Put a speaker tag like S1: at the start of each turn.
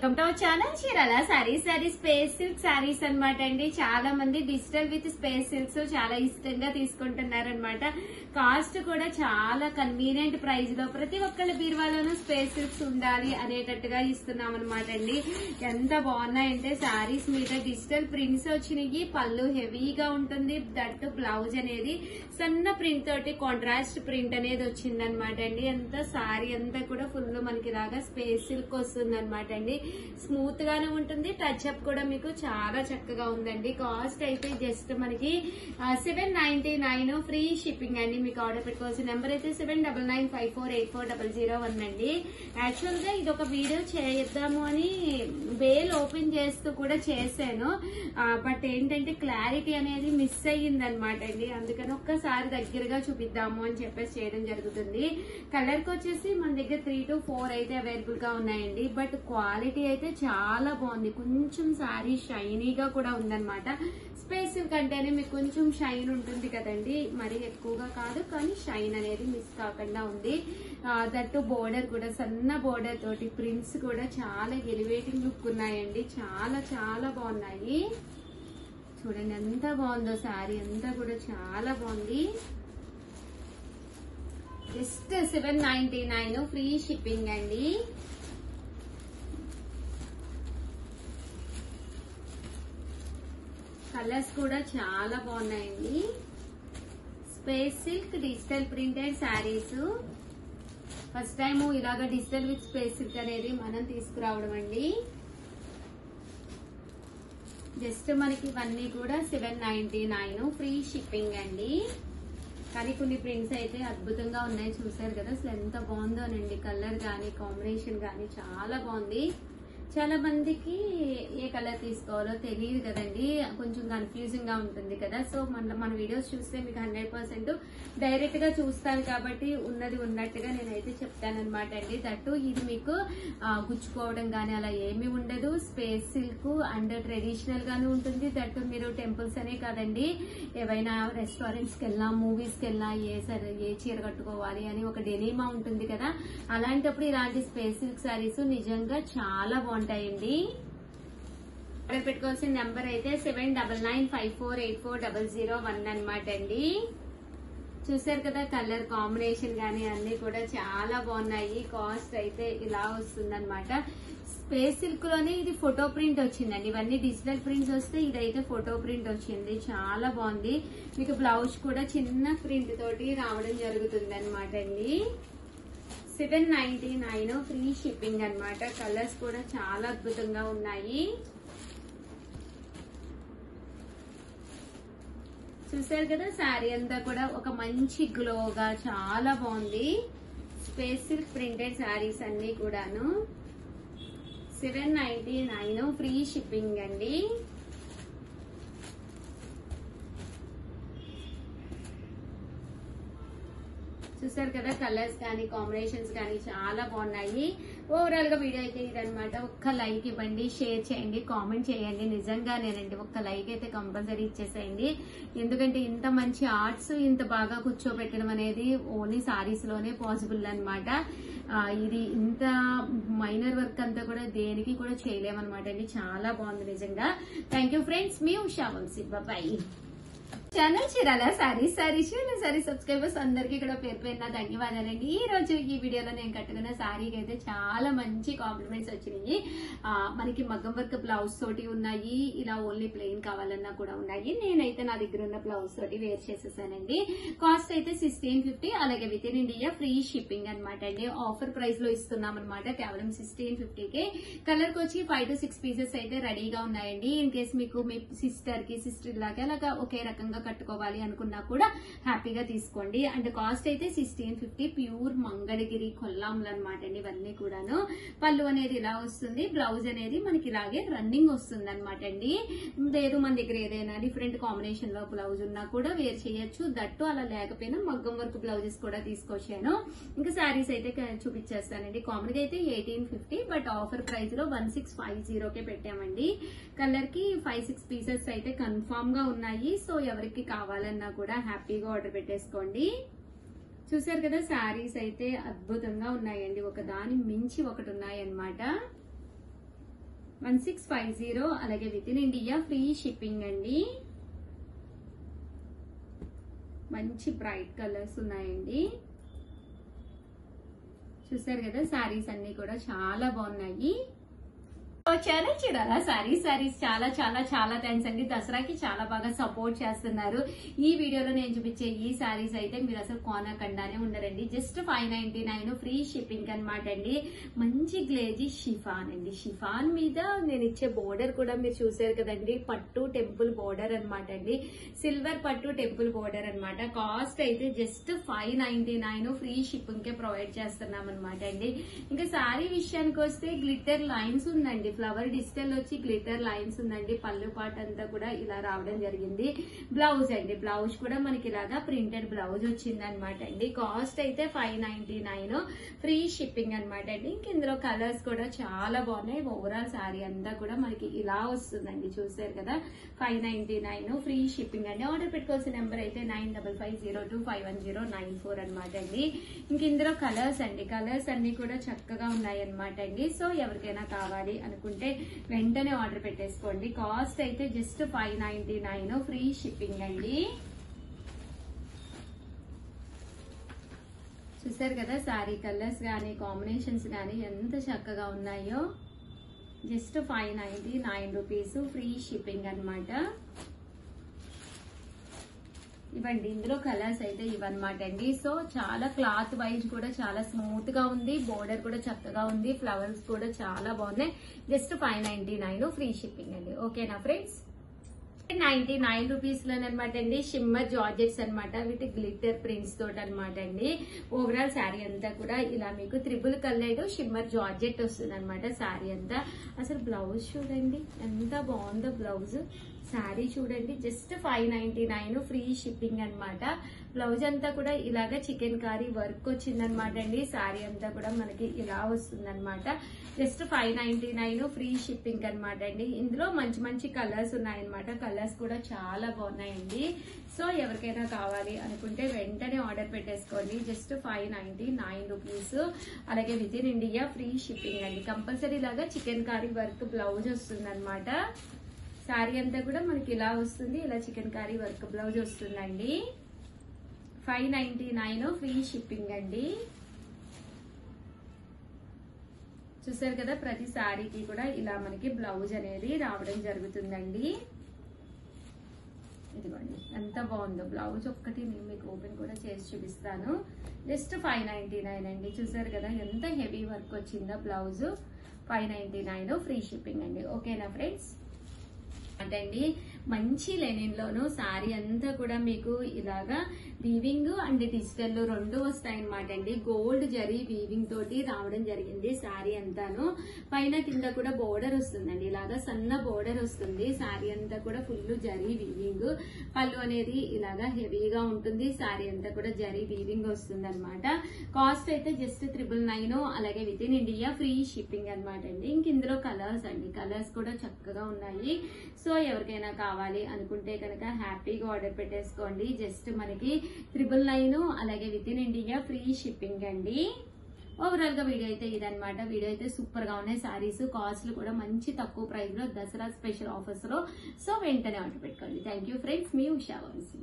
S1: Welcome to our channel Chirala saris. అది space silk saris అనమాట అండి. చాలా మంది డిజిటల్ విత్ స్పేస్ సిల్క్స్ చాలా ఇష్టంగా తీసుకుంటున్నారనమాట. కాస్ట్ కూడా చాలా కన్వీనియంట్ ప్రైస్ లో ప్రతి ఒక్కళ్ళ బీరువాలోనూ స్పేస్ సిల్క్స్ ఉండాలి అనేటట్టుగా ఇస్తున్నాం అనమాట అండి. ఎంత బాగున్నాయంటే సారీస్ మీద డిజిటల్ ప్రింట్స్ వచ్చినాయి. పళ్ళు హెవీగా ఉంటుంది. దట్టు బ్లౌజ్ అనేది సన్న ప్రింట్ తోటి కాంట్రాస్ట్ ప్రింట్ అనేది వచ్చింది అనమాట అండి. అంత సారీ అంతా కూడా ఫుల్ మనకి ఇలాగా స్పేస్ సిల్క్ వస్తుంది అనమాట అండి. స్మూత్ గానే ఉంటుంది. టచ్ అప్ కూడా మీకు చాలా చక్కగా ఉందండి. కాస్ట్ అయితే జస్ట్ మనకి 799 ఫ్రీ షిప్పింగ్ అండి. మీకు ఆర్డర్ పెట్టుకోవాల్సిన నెంబర్ అయితే 7995484001 అండి. యాక్చువల్ గా ఇది ఒక వీడియో చేద్దాము అని బేల్ ఓపెన్ చేస్తూ కూడా చేశాను. బట్ ఏంటంటే క్లారిటీ అనేది మిస్ అయ్యింది అనమాట అండి. అందుకని ఒక్కసారి దగ్గరగా చూపిద్దాము అని చెప్పేసి చేయడం జరుగుతుంది. కలర్ కి వచ్చేసి మన దగ్గర 3 to 4 అయితే అవైలబుల్ గా ఉన్నాయండి. బట్ క్వాలిటీ అయితే చాలా బాగుంది. కొంచెం సారీ షైనీగా కూడా ఉందన్నమాట. స్పేస్ కంటేనే మీకు కొంచెం షైన్ ఉంటుంది కదండి, మరి ఎక్కువగా కాదు కానీ షైన్ అనేది మిస్ కాకుండా ఉంది. దట్టు బోర్డర్ కూడా సన్న బోర్డర్ తోటి ప్రింట్స్ కూడా చాలా ఎలివేటింగ్ లుక్ ఉన్నాయండి. చాలా చాలా బాగున్నాయి. చూడండి ఎంత బాగుందో సారీ అంతా కూడా చాలా బాగుంది. జస్ట్ 799 ఫ్రీ షిప్పింగ్ అండి. కలర్స్ కూడా చాలా బాగున్నాయండి. Space silk digital printed saris first time ఇలాగ డిజిటల్ విత్ స్పేస్ సిల్క్ అనేది మనం తీసుకురావడం అండి. జస్ట్ మనకి ఇవన్నీ కూడా 799 ఫ్రీ షిప్పింగ్ అండి. కానీ కొన్ని ప్రింట్స్ అయితే అద్భుతంగా ఉన్నాయి. చూసారు కదా అసలు ఎంత బాగుందోనండి. కలర్ గానీ కాంబినేషన్ గానీ చాలా బాగుంది. చాలా మందికి ఏ కలర్ తీసుకోవాలో తెలియదు కదండి, కొంచెం కన్ఫ్యూజింగ్ గా ఉంటుంది కదా. సో మన వీడియోస్ చూస్తే మీకు 100% డైరెక్ట్ గా చూస్తారు కాబట్టి ఉన్నది ఉన్నట్టుగా నేనైతే చెప్తానన్నమాట అండి. దట్టు ఇది మీకు గుచ్చుకోవడం గానీ అలా ఏమీ ఉండదు. స్పేస్ సిల్క్ అండ్ ట్రెడిషనల్ గానే ఉంటుంది. దట్టు మీరు టెంపుల్స్ అనే కాదండి, ఏవైనా రెస్టారెంట్స్ కి వెళ్ళినా మూవీస్ కి వెళ్ళినా ఏ చీర కట్టుకోవాలి అని ఒక డెనిమా ఉంటుంది కదా, అలాంటప్పుడు ఇలాంటి స్పేస్ సిల్క్ సారీస్ నిజంగా చాలా బాగుంటాయండి. ఆర్డర్ పెట్టుకోవాల్సిన నెంబర్ అయితే 7995484001 అనమాట అండి. చూసారు కదా కలర్ కాంబినేషన్ గానీ అన్ని కూడా చాలా బాగున్నాయి. కాస్ట్ అయితే ఇలా వస్తుంది అనమాట. స్పేస్ సిల్క్ లోనే ఇది ఫోటో ప్రింట్ వచ్చిందండి. ఇవన్నీ డిజిటల్ ప్రింట్స్ వస్తే ఇదైతే ఫోటో ప్రింట్ వచ్చింది. చాలా బాగుంది. మీకు బ్లౌజ్ కూడా చిన్న ప్రింట్ తోటి రావడం జరుగుతుంది అనమాట అండి. 799 ఫ్రీ షిప్పింగ్ అన్నమాట. కలర్స్ కూడా చాలా అద్భుతంగా ఉన్నాయి. చూసారు కదా శారీ అంతా కూడా ఒక మంచి గ్లోగా చాలా బాగుంది. స్పేస్ సిల్క్ ప్రింటెడ్ శారీస్ అన్ని కూడాను 799 ఫ్రీ షిప్పింగ్ అండి. చూసారు కదా కలర్స్ కానీ కాంబినేషన్స్ కానీ చాలా బాగున్నాయి. ఓవరాల్ గా వీడియో అయితే ఇదనమాట. ఒక్క లైక్ ఇవ్వండి, షేర్ చేయండి, కామెంట్ చేయండి. నిజంగానేనండి ఒక్క లైక్ అయితే కంపల్సరీ ఇచ్చేసేయండి. ఎందుకంటే ఇంత మంచి ఆర్ట్స్ ఇంత బాగా కూర్చోబెట్టడం అనేది ఓన్లీ సారీస్ లోనే పాసిబుల్ అనమాట. ఇది ఇంత మైనర్ వర్క్ అంతా కూడా దేనికి కూడా చేయలేమన్నమాట అండి. చాలా బాగుంది నిజంగా. Thank you friends. మీ Usha Vamsi. Bye. Channel Chirala sarees subscribers అందరికీ కూడా పేరు పేరున ధన్యవాదాలండి. ఈ రోజు ఈ వీడియోలో నేను కట్టుకున్న సారీకి అయితే చాలా మంచి కాంప్లిమెంట్స్ వచ్చినాయి. మనకి మగ్గం వర్క్ బ్లౌజ్ తోటి ఉన్నాయి. ఇలా ఓన్లీ ప్లెయిన్ కావాలన్నా కూడా ఉన్నాయి. నేనైతే నా దగ్గర ఉన్న బ్లౌజ్ తోటి వేర్ చేసేసానండి. కాస్ట్ అయితే 1650. అలాగే within India free shipping అనమాట అండి. ఆఫర్ ప్రైస్ లో ఇస్తున్నాం అనమాట. కేవలం 1650కే. కలర్ కి వచ్చి 5 to 6 పీసెస్ అయితే రెడీగా ఉన్నాయండి. ఇన్ కేస్ మీకు మీ సిస్టర్ లాగా అలాగా ఒకే రకంగా కట్టుకోవాలి అనుకున్నా కూడా హ్యాపీగా తీసుకోండి. అండ్ కాస్ట్ అయితే 1650. ప్యూర్ మంగళగిరి కొల్లాంలు అనమాట అండి. ఇవన్నీ కూడాను పళ్ళు అనేది ఇలా వస్తుంది. బ్లౌజ్ అనేది మనకి ఇలాగే రన్నింగ్ వస్తుంది అనమాట అండి. లేదు మన దగ్గర ఏదైనా డిఫరెంట్ కాంబినేషన్ లో బ్లౌజ్ ఉన్నా కూడా వేర్ చేయొచ్చు. దట్టు అలా లేకపోయినా మగ్గం వర్క్ బ్లౌజెస్ కూడా తీసుకొచ్చాను. ఇంకా శారీస్ అయితే చూపించేస్తానండి. కామన్ గా అయితే 1850, బట్ ఆఫర్ ప్రైస్ లో 1650కే పెట్టామండి. కలర్ కి 5-6 పీసెస్ అయితే కన్ఫామ్ గా ఉన్నాయి. సో ఎవరికి కావాలన్నా కూడా హ్యాపీగా ఆర్డర్ పెట్టేసుకోండి. చూసారు కదా శారీస్ అయితే అద్భుతంగా ఉన్నాయండి. ఒకదాని మించి ఒకటి ఉన్నాయన్నమాట. 1650 అలాగే within India free shipping అండి. మంచి బ్రైట్ కలర్స్ ఉన్నాయండి. చూసారు కదా శారీస్ అన్ని కూడా చాలా బాగున్నాయి. వచ్చారా చూడాలా సారీస్ చాలా చాలా చాలా థ్యాంక్స్ అండి. దసరాకి చాలా బాగా సపోర్ట్ చేస్తున్నారు. ఈ వీడియోలో నేను చూపించే ఈ సారీస్ అయితే మీరు అసలు కొనకుండానే ఉండరండి. జస్ట్ 599 ఫ్రీ షిప్పింగ్ అనమాట అండి. మంచి గ్లేజీ షిఫాన్ అండి. షిఫాన్ మీద నేను ఇచ్చే బోర్డర్ కూడా మీరు చూసారు కదండి. పట్టు టెంపుల్ బోర్డర్ అనమాట అండి. సిల్వర్ పట్టు టెంపుల్ బోర్డర్ అనమాట. కాస్ట్ అయితే జస్ట్ 599 ఫ్రీ షిప్పింగ్ కే ప్రొవైడ్ చేస్తున్నాం అనమాట అండి. ఇంకా సారీ విషయానికి వస్తే గ్లిటర్ లైన్స్ ఉందండి. ఫ్లవర్ డిజిటల్ వచ్చి గ్లిటర్ లైన్స్ ఉందండి. పళ్ళు పాట అంతా కూడా ఇలా రావడం జరిగింది. బ్లౌజ్ అండి. బ్లౌజ్ కూడా మనకి ఇలాగా ప్రింటెడ్ బ్లౌజ్ వచ్చింది అనమాట అండి. కాస్ట్ అయితే 599 ఫ్రీ షిప్పింగ్ అనమాట అండి. ఇంక ఇందులో కలర్స్ కూడా చాలా బాగున్నాయి. ఓవరాల్ శారీ అంతా కూడా మనకి ఇలా వస్తుందండి. చూసారు కదా 599 ఫ్రీ షిప్పింగ్ అండి. ఆర్డర్ పెట్టుకోవాల్సిన నెంబర్ అయితే 9550251094 అనమాట అండి. ఇంక ఇందులో కలర్స్ అండి. కలర్స్ అన్ని కూడా చక్కగా ఉన్నాయి అనమాట అండి. సో ఎవరికైనా కావాలి అనుకుంటే వెంటనే ఆర్డర్ పెట్టేసుకోండి. కాస్ట్ అయితే జస్ట్ 599 ఫ్రీ షిప్పింగ్ అండి. చూసారు కదా శారీ కలర్స్ గానీ కాంబినేషన్స్ గానీ ఎంత చక్కగా ఉన్నాయో. జస్ట్ 599 రూపీస్ ఫ్రీ షిప్పింగ్ అనమాట. ఇవ్వండి ఇందులో కలర్స్ అయితే ఇవన్నమాట అండి. సో చాలా క్లాత్ వైజ్ కూడా చాలా స్మూత్ గా ఉంది. బోర్డర్ కూడా చక్కగా ఉంది. ఫ్లవర్స్ కూడా చాలా బాగున్నాయి. జస్ట్ 599 ఫ్రీ షిప్పింగ్ అండి. ఓకేనా ఫ్రెండ్స్? 99 రూపీస్ లోనమాట అండి. షిమ్మర్ జార్జెట్స్ అనమాట విత్ గ్లిటర్ ప్రింట్స్ తోటి అనమాట అండి. ఓవరాల్ శారీ అంతా కూడా ఇలా మీకు త్రిబుల్ కలర్డ్ షిమ్మర్ జార్జెట్ వస్తుంది అనమాట. శారీ అంతా అసలు బ్లౌజ్ చూడండి ఎంత బాగుందో. బ్లౌజ్ శారీ చూడండి జస్ట్ 599 ఫ్రీ షిప్పింగ్ అనమాట. బ్లౌజ్ అంతా కూడా ఇలాగా చికెన్ కారీ వర్క్ వచ్చిందనమాట అండి. శారీ అంతా కూడా మనకి ఇలా వస్తుంది అనమాట. జస్ట్ 599 ఫ్రీ షిప్పింగ్ అనమాట అండి. ఇందులో మంచి మంచి కలర్స్ ఉన్నాయన్నమాట. కలర్స్ కూడా చాలా బాగున్నాయండి. సో ఎవరికైనా కావాలి అనుకుంటే వెంటనే ఆర్డర్ పెట్టేసుకోండి. Just 599 rupees. అలాగే within India free shipping అండి. కంపల్సరీ లాగా చికెన్ కారీ వర్క్ బ్లౌజ్ వస్తుంది అనమాట. శారీ అంతా కూడా మనకి ఇలా వస్తుంది. ఇలా చికెన్ కారీ వర్క్ బ్లౌజ్ వస్తుందండి. 599 ఫ్రీ షిప్పింగ్ అండి. చూసారు కదా ప్రతి శారీకి కూడా ఇలా మనకి బ్లౌజ్ అనేది రావడం జరుగుతుందండి. ఇదిగోండి ఎంత బాగుందో బ్లౌజ్. ఒక్కటి నేను మీకు ఓపెన్ కూడా చేసి చూపిస్తాను. జస్ట్ 599 అండి. చూసారు కదా ఎంత హెవీ వర్క్ వచ్చిందో బ్లౌజ్. 599 ఫ్రీ షిప్పింగ్ అండి. ఓకేనా ఫ్రెండ్స్? అండి మంచి లెనిన్ లోను శారీ అంతా కూడా మీకు ఇలాగా వీవింగ్ అండ్ డిజిటల్ రెండు వస్తాయన్నమాట అండి. గోల్డ్ జరీ వీవింగ్ తోటి రావడం జరిగింది శారీ అంతాను. పైన కింద కూడా బోర్డర్ వస్తుందండి. ఇలాగా సన్న బోర్డర్ వస్తుంది. శారీ అంతా కూడా ఫుల్ జరీ వీవింగ్. పళ్ళు అనేది ఇలాగా హెవీగా ఉంటుంది. శారీ అంతా కూడా జరీ వీవింగ్ వస్తుంది అనమాట. కాస్ట్ అయితే జస్ట్ 999. అలాగే within India free shipping అనమాట అండి. ఇంక ఇందులో కలర్స్ అండి. కలర్స్ కూడా చక్కగా ఉన్నాయి. సో ఎవరికైనా కావాలి అనుకుంటే కనుక హ్యాపీగా ఆర్డర్ పెట్టేసుకోండి. జస్ట్ మనకి 999 అలాగే within India free shipping అండి. ఓవరాల్ గా వీడియో అయితే ఇదనమాట. వీడియో అయితే సూపర్ గా ఉన్నాయి. సారీస్ కాస్ట్లు కూడా మంచి తక్కువ ప్రైస్ లో దసరా స్పెషల్ ఆఫర్స్ లో. సో వెంటనే ఆర్డర్ పెట్టుకోండి. Thank you friends. మీ ఉషా వంశీ.